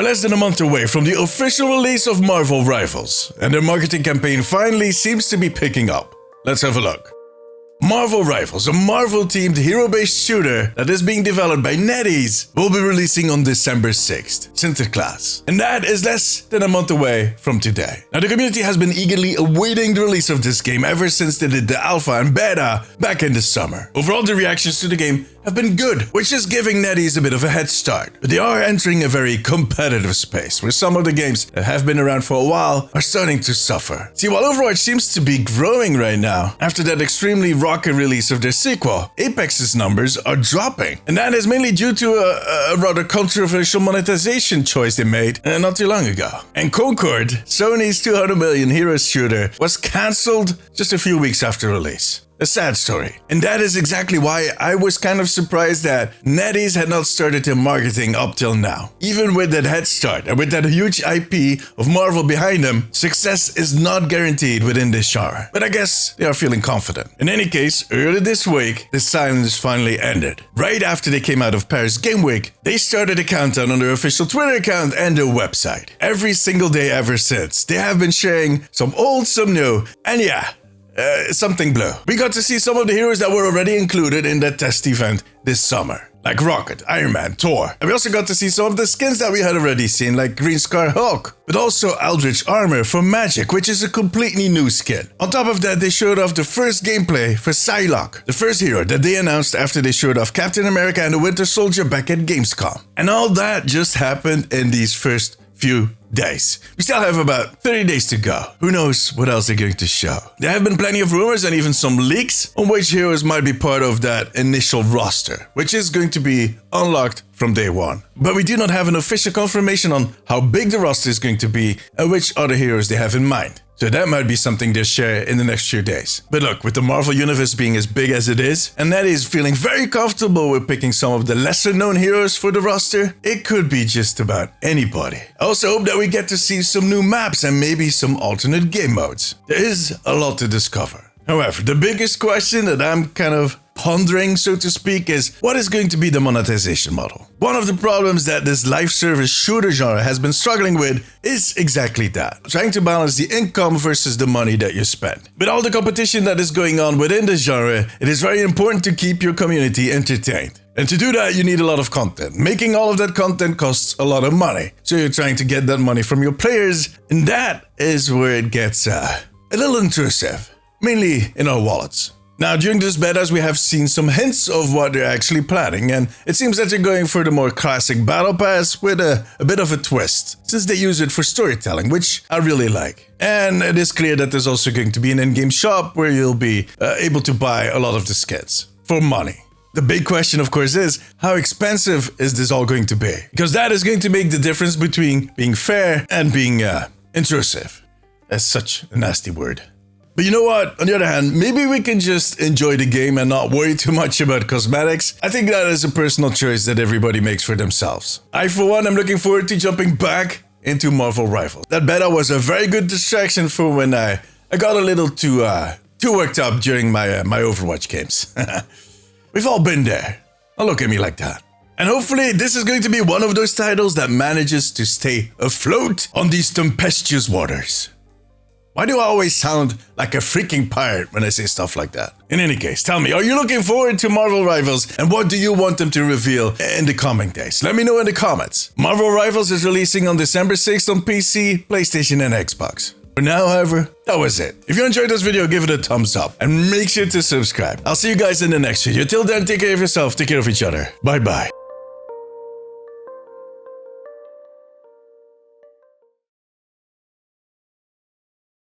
less than a month away from the official release of Marvel Rivals, and their marketing campaign finally seems to be picking up. Let's have a look. Marvel Rivals, a Marvel-themed hero-based shooter that is being developed by NetEase, will be releasing on December 6th, Sinterklaas. And that is less than a month away from today. Now, the community has been eagerly awaiting the release of this game ever since they did the alpha and beta back in the summer. Overall, the reactions to the game have been good, which is giving NetEase a bit of a head start. But they are entering a very competitive space, where some of the games that have been around for a while are starting to suffer. See, while Overwatch seems to be growing right now, after that extremely rocket release of their sequel, Apex's numbers are dropping. And that is mainly due to a rather controversial monetization choice they made not too long ago. And Concord, Sony's 200 million hero shooter, was cancelled just a few weeks after release. A sad story. And that is exactly why I was kind of surprised that NetEase had not started their marketing up till now. Even with that head start and with that huge IP of Marvel behind them, success is not guaranteed within this genre. But I guess they are feeling confident. In any case, earlier this week, the silence finally ended. Right after they came out of Paris Game Week, they started a countdown on their official Twitter account and their website. Every single day ever since, they have been sharing some old, some new, and yeah, something blue. We got to see some of the heroes that were already included in that test event this summer, like Rocket, Iron Man, Thor. And we also got to see some of the skins that we had already seen, like Green Scar Hulk, but also Eldritch Armor for Magic, which is a completely new skin. On top of that, they showed off the first gameplay for Psylocke, the first hero that they announced after they showed off Captain America and the Winter Soldier back at Gamescom. And all that just happened in these first few days. We still have about 30 days to go. Who knows what else they're going to show. There have been plenty of rumors and even some leaks on which heroes might be part of that initial roster, which is going to be unlocked from day one. But we do not have an official confirmation on how big the roster is going to be and which other heroes they have in mind. So that might be something they'll share in the next few days. But look, with the Marvel universe being as big as it is, and NetEase feeling very comfortable with picking some of the lesser known heroes for the roster, it could be just about anybody. I also hope that we get to see some new maps and maybe some alternate game modes. There is a lot to discover. However, the biggest question that I'm kind of pondering, so to speak, is what is going to be the monetization model? One of the problems that this live service shooter genre has been struggling with is exactly that, trying to balance the income versus the money that you spend. With all the competition that is going on within the genre, it is very important to keep your community entertained. And to do that, you need a lot of content. Making all of that content costs a lot of money. So you're trying to get that money from your players, and that is where it gets a little intrusive, mainly in our wallets. Now, during this betas, we have seen some hints of what they're actually planning, and it seems that they're going for the more classic battle pass with a bit of a twist, since they use it for storytelling, which I really like. And it is clear that there's also going to be an in-game shop where you'll be able to buy a lot of the skins for money. The big question, of course, is how expensive is this all going to be? Because that is going to make the difference between being fair and being intrusive. That's such a nasty word. But you know what? On the other hand, maybe we can just enjoy the game and not worry too much about cosmetics. I think that is a personal choice that everybody makes for themselves. I, for one, am looking forward to jumping back into Marvel Rivals. That beta was a very good distraction for when I got a little too worked up during my Overwatch games. We've all been there. Don't look at me like that. And hopefully this is going to be one of those titles that manages to stay afloat on these tempestuous waters. Why do I always sound like a freaking pirate when I say stuff like that? In any case, tell me, are you looking forward to Marvel Rivals and what do you want them to reveal in the coming days? Let me know in the comments. Marvel Rivals is releasing on December 6th on PC, PlayStation and Xbox. For now, however, that was it. If you enjoyed this video, give it a thumbs up and make sure to subscribe. I'll see you guys in the next video. Till then, take care of yourself, take care of each other. Bye bye.